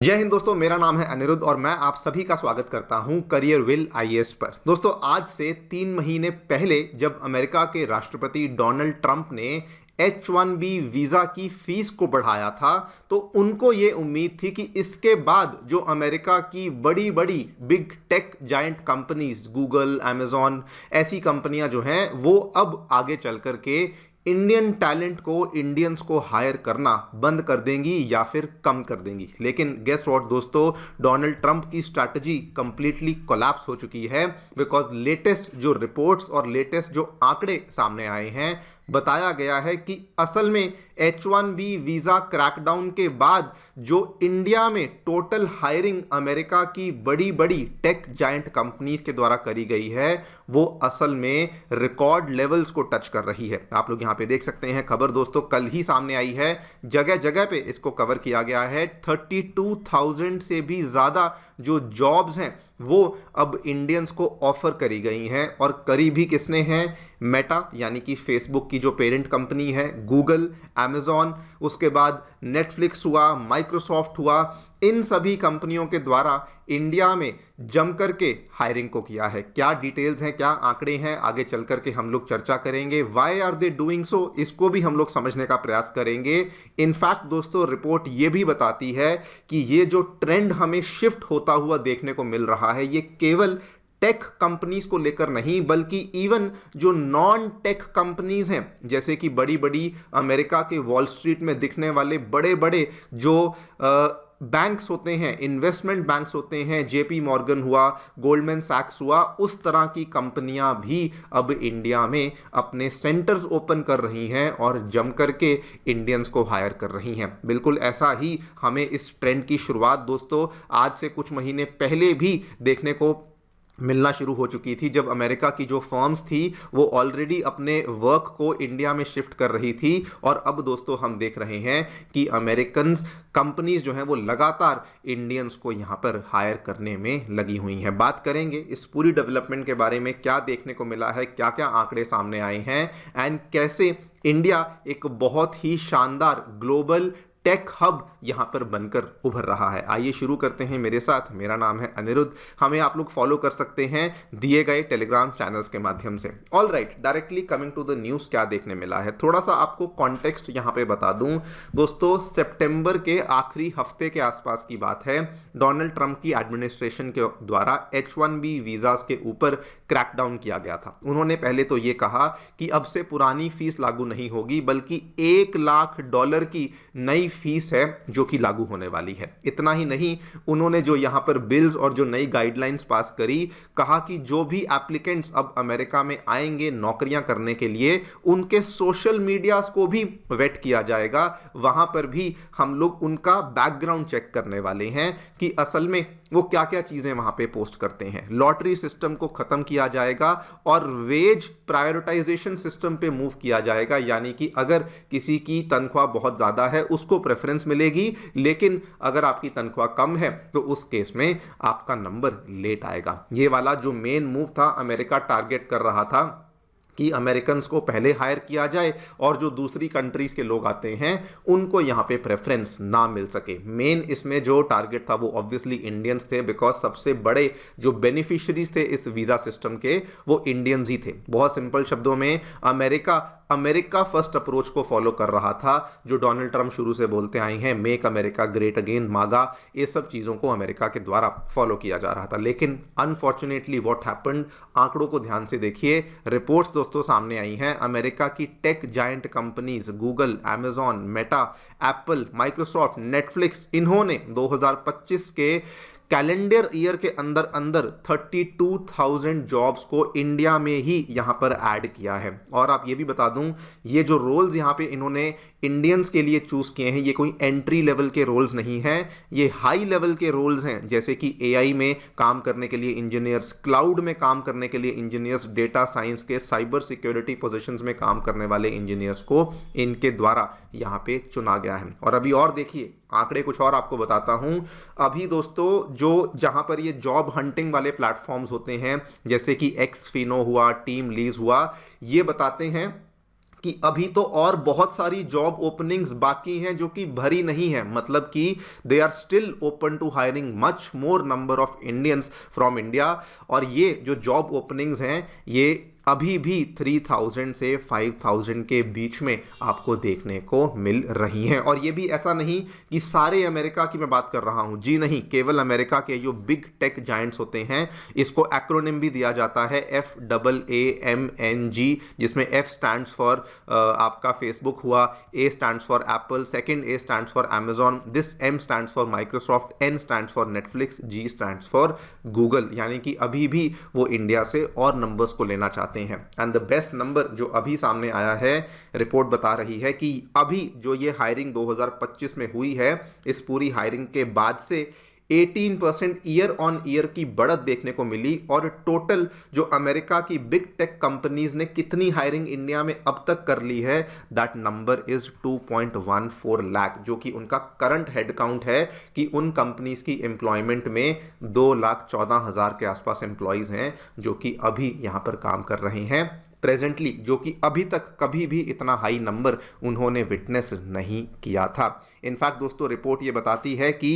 जय हिंद दोस्तों, मेरा नाम है अनिरुद्ध और मैं आप सभी का स्वागत करता हूं करियर विल आईएएस पर। दोस्तों, आज से 3 महीने पहले जब अमेरिका के राष्ट्रपति डोनाल्ड ट्रंप ने H1B वीजा की फीस को बढ़ाया था, तो उनको ये उम्मीद थी कि इसके बाद जो अमेरिका की बड़ी बड़ी big tech giant companies Google, Amazon, ऐसी कंपनियां जो हैं वो अब आगे चल कर के इंडियन टैलेंट को, इंडियंस को हायर करना बंद कर देंगी या फिर कम कर देंगी। लेकिन गेस व्हाट दोस्तों, डोनाल्ड ट्रंप की स्ट्रैटेजी कंप्लीटली कोलैप्स हो चुकी है। बिकॉज लेटेस्ट जो रिपोर्ट्स और लेटेस्ट जो आंकड़े सामने आए हैं, बताया गया है कि असल में H1B वीजा क्रैकडाउन के बाद जो इंडिया में टोटल हायरिंग अमेरिका की बड़ी बड़ी टेक जायंट कंपनीज के द्वारा करी गई है, वो असल में रिकॉर्ड लेवल्स को टच कर रही है। आप लोग यहां पे देख सकते हैं, खबर दोस्तों कल ही सामने आई है, जगह जगह पे इसको कवर किया गया है। 32,000 से भी ज्यादा जो जॉब्स हैं वो अब इंडियंस को ऑफर करी गई हैं। और करी भी किसने हैं? मेटा यानी कि फेसबुक की जो पेरेंट कंपनी है, गूगल, अमेजॉन, उसके बाद नेटफ्लिक्स हुआ, माइक्रोसॉफ्ट हुआ, इन सभी कंपनियों के द्वारा इंडिया में जम करके हायरिंग को किया है। क्या डिटेल्स हैं, क्या आंकड़े हैं, आगे चल करके हम लोग चर्चा करेंगे। Why are they doing so, इसको भी हम लोग समझने का प्रयास करेंगे। इनफैक्ट दोस्तों, रिपोर्ट ये भी बताती है कि ये जो ट्रेंड हमें शिफ्ट होता हुआ देखने को मिल रहा है, ये केवल टेक कंपनीज को लेकर नहीं, बल्कि इवन जो नॉन टेक कंपनीज हैं, जैसे कि बड़ी बड़ी अमेरिका के वॉल स्ट्रीट में दिखने वाले बड़े बड़े जो बैंक्स होते हैं, इन्वेस्टमेंट बैंक्स होते हैं, जेपी मॉर्गन हुआ, गोल्डमैन सैक्स हुआ, उस तरह की कंपनियां भी अब इंडिया में अपने सेंटर्स ओपन कर रही हैं और जम करके इंडियंस को हायर कर रही हैं। बिल्कुल ऐसा ही हमें इस ट्रेंड की शुरुआत दोस्तों आज से कुछ महीने पहले भी देखने को मिलना शुरू हो चुकी थी, जब अमेरिका की जो फर्म्स थी वो ऑलरेडी अपने वर्क को इंडिया में शिफ्ट कर रही थी। और अब दोस्तों हम देख रहे हैं कि अमेरिकन कंपनीज जो हैं वो लगातार इंडियंस को यहाँ पर हायर करने में लगी हुई हैं। बात करेंगे इस पूरी डेवलपमेंट के बारे में, क्या देखने को मिला है, क्या क्या आंकड़े सामने आए हैं एंड कैसे इंडिया एक बहुत ही शानदार ग्लोबल टेक हब यहां पर बनकर उभर रहा है। आइए शुरू करते हैं मेरे साथ। मेरा नाम है अनिरुद्ध। हमें आप लोग फॉलो कर सकते हैं दिए गए टेलीग्राम चैनल्स के माध्यम से। All right, directly coming to the news, क्या देखने मिला है, थोड़ा सा आपको कॉन्टेक्स्ट यहां पे बता दूं दोस्तों। सितंबर के आखिरी हफ्ते के आसपास की बात है, डोनाल्ड ट्रंप की एडमिनिस्ट्रेशन के द्वारा H1B वीजास के ऊपर क्रैकडाउन किया गया था। उन्होंने पहले तो ये कहा कि अब से पुरानी फीस लागू नहीं होगी, बल्कि $1 लाख की नई फीस है जो कि लागू होने वाली है। इतना ही नहीं, उन्होंने जो यहां पर बिल्स और जो नई गाइडलाइंस पास करी, कहा कि जो भी एप्लीकेंट्स अब अमेरिका में आएंगे नौकरियां करने के लिए, उनके सोशल मीडियाज को भी वेट किया जाएगा। वहां पर भी हम लोग उनका बैकग्राउंड चेक करने वाले हैं कि असल में वो क्या क्या चीजें वहां पे पोस्ट करते हैं। लॉटरी सिस्टम को खत्म किया जाएगा और वेज प्रायोरिटाइजेशन सिस्टम पे मूव किया जाएगा, यानी कि अगर किसी की तनख्वाह बहुत ज्यादा है उसको प्रेफरेंस मिलेगी, लेकिन अगर आपकी तनख्वाह कम है तो उस केस में आपका नंबर लेट आएगा। ये वाला जो मेन मूव था, अमेरिका टारगेट कर रहा था कि अमेरिकन्स को पहले हायर किया जाए और जो दूसरी कंट्रीज के लोग आते हैं उनको यहाँ पे प्रेफरेंस ना मिल सके। मेन इसमें जो टारगेट था वो ऑब्वियसली इंडियंस थे, बिकॉज सबसे बड़े जो बेनिफिशियरीज थे इस वीजा सिस्टम के वो इंडियंस ही थे। बहुत सिंपल शब्दों में अमेरिका फर्स्ट अप्रोच को फॉलो कर रहा था, जो डोनाल्ड ट्रंप शुरू से बोलते आए हैं, मेक अमेरिका ग्रेट अगेन, मागा, ये सब चीज़ों को अमेरिका के द्वारा फॉलो किया जा रहा था। लेकिन अनफॉर्चुनेटली व्हाट हैपेंड, आंकड़ों को ध्यान से देखिए, रिपोर्ट्स दोस्तों सामने आई हैं। अमेरिका की tech giant companies Google, Amazon, Meta, Apple, Microsoft, Netflix, इन्होंने 2025 के कैलेंडर ईयर के अंदर अंदर 32,000 जॉब्स को इंडिया में ही यहां पर ऐड किया है। और आप ये भी बता दूं, ये जो रोल्स यहां पे इन्होंने इंडियंस के लिए चूज किए हैं, ये कोई एंट्री लेवल के रोल्स नहीं हैं, ये हाई लेवल के रोल्स हैं, जैसे कि एआई में काम करने के लिए इंजीनियर्स, क्लाउड में काम करने के लिए इंजीनियर्स, डेटा साइंस के साइबर सिक्योरिटी पोजीशंस में काम करने वाले इंजीनियर्स को इनके द्वारा यहां पे चुना गया है। और अभी और देखिए, आंकड़े कुछ और आपको बताता हूं। अभी दोस्तों जो जहां पर ये जॉब हंटिंग वाले प्लेटफॉर्म्स होते हैं, जैसे कि एक्सफिनो हुआ, टीम लीज हुआ, ये बताते हैं कि अभी तो और बहुत सारी जॉब ओपनिंग्स बाकी हैं जो कि भरी नहीं है, मतलब कि they are still open to hiring much more number of Indians from India. और ये जो जॉब ओपनिंग्स हैं ये अभी भी 3000 से 5000 के बीच में आपको देखने को मिल रही हैं। और ये भी ऐसा नहीं कि सारे अमेरिका की मैं बात कर रहा हूं, जी नहीं, केवल अमेरिका के जो बिग टेक जायंट्स होते हैं, इसको एक्रोनिम भी दिया जाता है FAAMNG, जिसमें F स्टैंड्स फॉर आपका फेसबुक हुआ, A stands for Apple, second A stands for Amazon, this M stands for Microsoft, N stands for Netflix, G stands for Google. यानी कि अभी भी वो इंडिया से और नंबर्स को लेना चाहते हैं। एंड द बेस्ट नंबर जो अभी सामने आया है, रिपोर्ट बता रही है कि अभी जो ये हायरिंग 2025 में हुई है, इस पूरी हायरिंग के बाद से 18% ईयर ऑन ईयर की बढ़त देखने को मिली। और टोटल जो अमेरिका की बिग टेक कंपनीज ने कितनी हायरिंग इंडिया में अब तक कर ली है, दैट नंबर इज 2.14 लाख, जो कि उनका करंट हेड काउंट है कि उन कंपनीज की एम्प्लॉयमेंट में 2,14,000 के आसपास एम्प्लॉयज हैं जो कि अभी यहां पर काम कर रहे हैं प्रेजेंटली, जो कि अभी तक कभी भी इतना हाई नंबर उन्होंने विटनेस नहीं किया था। इनफैक्ट दोस्तों, रिपोर्ट ये बताती है कि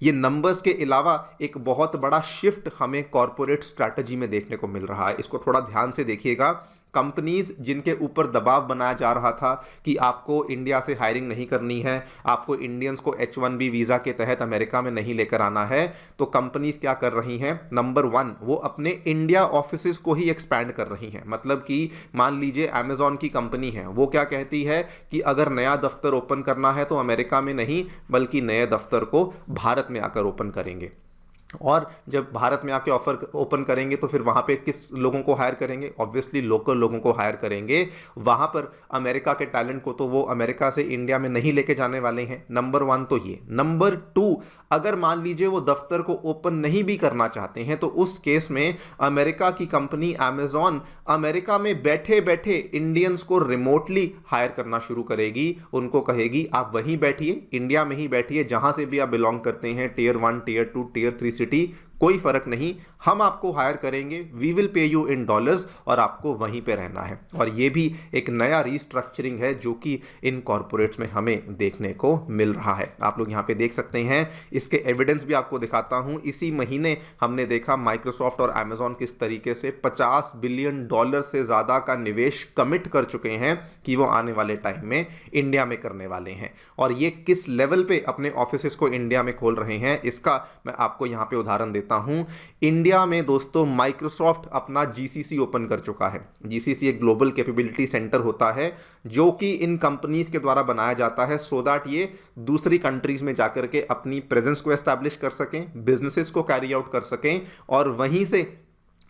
ये नंबर्स के अलावा एक बहुत बड़ा शिफ्ट हमें कॉरपोरेट स्ट्रैटेजी में देखने को मिल रहा है। इसको थोड़ा ध्यान से देखिएगा। कंपनीज जिनके ऊपर दबाव बनाया जा रहा था कि आपको इंडिया से हायरिंग नहीं करनी है, आपको इंडियंस को H1B वीज़ा के तहत अमेरिका में नहीं लेकर आना है, तो कंपनीज क्या कर रही हैं, नंबर 1, वो अपने इंडिया ऑफिसेज को ही एक्सपैंड कर रही हैं। मतलब कि मान लीजिए अमेजॉन की कंपनी है, वो क्या कहती है कि अगर नया दफ्तर ओपन करना है तो अमेरिका में नहीं, बल्कि नए दफ्तर को भारत में आकर ओपन करेंगे। और जब भारत में आके ऑफर ओपन करेंगे तो फिर वहाँ पे किस लोगों को हायर करेंगे, ऑब्वियसली लोकल लोगों को हायर करेंगे। वहाँ पर अमेरिका के टैलेंट को तो वो अमेरिका से इंडिया में नहीं लेके जाने वाले हैं। नंबर 1 तो ये। नंबर 2, अगर मान लीजिए वो दफ्तर को ओपन नहीं भी करना चाहते हैं तो उस केस में अमेरिका की कंपनी अमेजॉन अमेरिका में बैठे बैठे इंडियंस को रिमोटली हायर करना शुरू करेगी। उनको कहेगी आप वहीं बैठिए, इंडिया में ही बैठिए, जहां से भी आप बिलोंग करते हैं, टियर 1, टियर 2, टियर 3 सिटी, कोई फर्क नहीं, हम आपको हायर करेंगे, we will pay you in dollars, और आपको वहीं पे रहना है। और ये भी एक नया रीस्ट्रक्चरिंग है जो कि इन कॉर्पोरेट्स में हमें देखने को मिल रहा है। आप लोग यहाँ पे देख सकते हैं, इसके एविडेंस भी आपको दिखाता हूँ। इसी महीने हमने देखा माइक्रोसॉफ्ट और अमेजॉन किस तरीके से $50 बिलियन से ज़्यादा का निवेश कमिट कर चुके हैं कि वो आने वाले टाइम में इंडिया में करने वाले हैं। और ये किस लेवल पे अपने ऑफिसेस को इंडिया में खोल रहे हैं, इसका मैं आपको यहाँ पे उदाहरण देता हूं। इंडिया में दोस्तों माइक्रोसॉफ्ट अपना GCC ओपन कर चुका है। GCC एक ग्लोबल कैपेबिलिटी सेंटर होता है जो कि इन कंपनीज के द्वारा बनाया जाता है सो दैट ये दूसरी कंट्रीज में जाकर के अपनी प्रेजेंस को एस्टैब्लिश कर सकें, बिजनेसेस को कैरी आउट कर सकें और वहीं से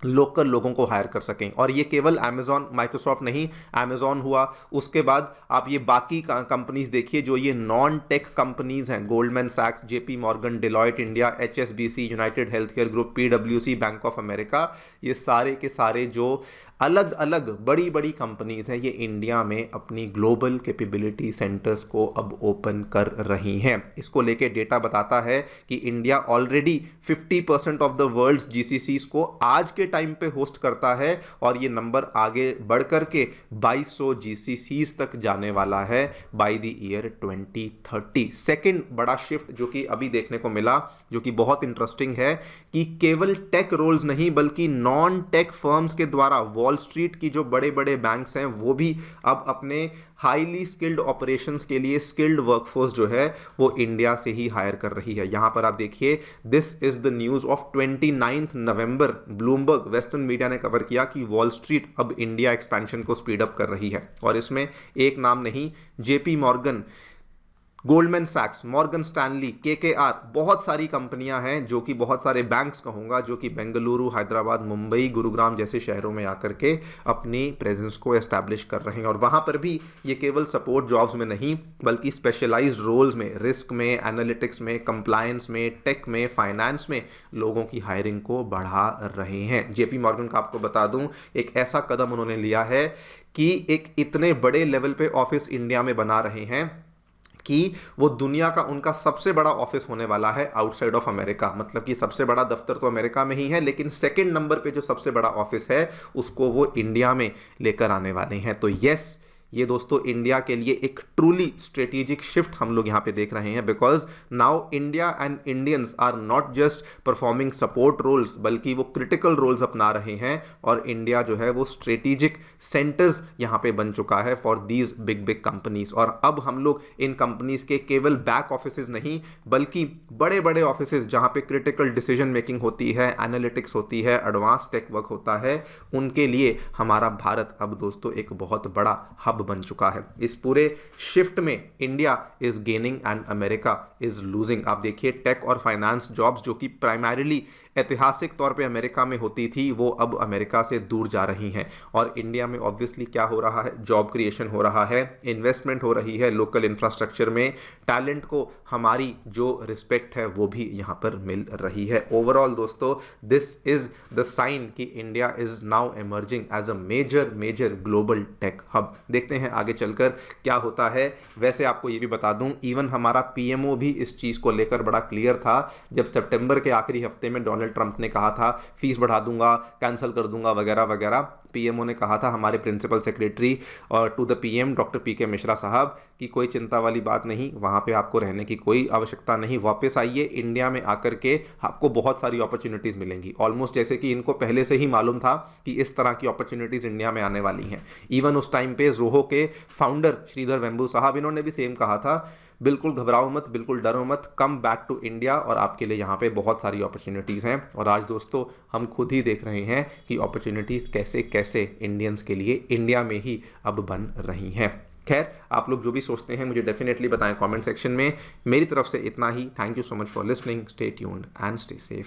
लोकल लोगों को हायर कर सकें। और ये केवल अमेजॉन, माइक्रोसॉफ्ट नहीं, अमेजॉन हुआ, उसके बाद आप ये बाकी कंपनीज देखिए जो ये नॉन टेक कंपनीज हैं, गोल्डमैन सैक्स, JP Morgan, Deloitte India, HSBC, United Health Care group, PwC, bank of America, ये सारे के सारे जो अलग अलग बड़ी बड़ी कंपनीज हैं, ये इंडिया में अपनी ग्लोबल कैपेबिलिटी सेंटर्स को अब ओपन कर रही हैं। इसको लेके डेटा बताता है कि India already 50% of the world's GCCs को आज के टाइम पे होस्ट करता है और ये नंबर आगे बढ़ करके 2200 GCCs तक जाने वाला है बाय द ईयर 2030। सेकेंड बड़ा शिफ्ट जो कि अभी देखने को मिला, जो कि बहुत इंटरेस्टिंग है, कि केवल टेक रोल्स नहीं बल्कि नॉन टेक फर्म्स के द्वारा वॉल स्ट्रीट की जो बड़े बड़े बैंक्स हैं वो भी अब अपने हाईली स्किल्ड ऑपरेशंस के लिए स्किल्ड वर्कफोर्स जो है वो इंडिया से ही हायर कर रही है। यहां पर आप देखिए, this is the news of 29 November. Bloomberg western media ने कवर किया कि वॉल स्ट्रीट अब इंडिया एक्सपेंशन को स्पीड अप कर रही है। और इसमें एक नाम नहीं, JP मॉर्गन, गोल्डमैन सैक्स, मॉर्गन स्टैनली, KKR, बहुत सारी कंपनियां हैं जो कि बहुत सारे बैंक्स कहूँगा जो कि बेंगलुरु, हैदराबाद, मुंबई, गुरुग्राम जैसे शहरों में आकर के अपनी प्रेजेंस को एस्टैब्लिश कर रहे हैं। और वहाँ पर भी ये केवल सपोर्ट जॉब्स में नहीं बल्कि स्पेशलाइज्ड रोल्स में, रिस्क में, एनालिटिक्स में, कंप्लायंस में, टेक में, फाइनेंस में लोगों की हायरिंग को बढ़ा रहे हैं। JP मॉर्गन का आपको बता दूं, एक ऐसा कदम उन्होंने लिया है कि एक इतने बड़े लेवल पे ऑफिस इंडिया में बना रहे हैं कि वो दुनिया का उनका सबसे बड़ा ऑफिस होने वाला है आउटसाइड ऑफ अमेरिका। मतलब कि सबसे बड़ा दफ्तर तो अमेरिका में ही है, लेकिन सेकंड नंबर पे जो सबसे बड़ा ऑफिस है उसको वो इंडिया में लेकर आने वाले हैं। तो यस, ये दोस्तों इंडिया के लिए एक ट्रूली स्ट्रेटेजिक शिफ्ट हम लोग यहाँ पे देख रहे हैं, because now India and Indians are not just performing support roles, बल्कि वो क्रिटिकल रोल्स अपना रहे हैं और इंडिया जो है वो स्ट्रेटेजिक सेंटर्स यहाँ पे बन चुका है for these big big companies. और अब हम लोग इन कंपनीज के केवल बैक ऑफिसेज नहीं, बल्कि बड़े बड़े ऑफिसेज जहाँ पे क्रिटिकल डिसीजन मेकिंग होती है, एनालिटिक्स होती है, एडवांस टेक वर्क होता है, उनके लिए हमारा भारत अब दोस्तों एक बहुत बड़ा हब बन चुका है। इस पूरे शिफ्ट में India is gaining and America is losing. आप देखिए टेक और फाइनेंस जॉब्स जो कि प्राइमरीली ऐतिहासिक तौर पे अमेरिका में होती थी, वो अब अमेरिका से दूर जा रही हैं और इंडिया में ऑब्वियसली क्या हो रहा है, जॉब क्रिएशन हो रहा है, इन्वेस्टमेंट हो रही है लोकल इंफ्रास्ट्रक्चर में, टैलेंट को हमारी जो रिस्पेक्ट है वो भी यहाँ पर मिल रही है। ओवरऑल दोस्तों दिस इज द साइन कि India is now emerging as a major global tech hub. देखते हैं आगे चलकर क्या होता है। वैसे आपको ये भी बता दूं, इवन हमारा पीएमओ भी इस चीज़ को लेकर बड़ा क्लियर था जब सितंबर के आखिरी हफ्ते में डोनाल्ड ट्रंप ने कहा था फीस बढ़ा दूंगा, कैंसिल कर दूंगा वगैरह वगैरह। पीएमओ ने कहा था, हमारे प्रिंसिपल सेक्रेटरी और टू द पीएम डॉक्टर पीके मिश्रा साहब, कि कोई चिंता वाली बात नहीं, वहाँ पे आपको रहने की कोई आवश्यकता नहीं, वापस आइए, इंडिया में आकर के आपको बहुत सारी अपॉर्चुनिटीज़ मिलेंगी। ऑलमोस्ट जैसे कि इनको पहले से ही मालूम था कि इस तरह की अपॉर्चुनिटीज़ इंडिया में आने वाली हैं। इवन उस टाइम पे जोहो के फाउंडर श्रीधर वेम्बू साहब, इन्होंने भी सेम कहा था, बिल्कुल घबराओ मत, बिल्कुल डरो मत, कम बैक टू इंडिया और आपके लिए यहाँ पे बहुत सारी अपॉर्चुनिटीज़ हैं। और आज दोस्तों हम खुद ही देख रहे हैं कि अपॉर्चुनिटीज़ कैसे कैसे इंडियंस के लिए इंडिया में ही अब बन रही हैं। खैर, आप लोग जो भी सोचते हैं मुझे डेफिनेटली बताएं कमेंट सेक्शन में। मेरी तरफ से इतना ही। Thank you so much for listening. Stay tuned and stay safe.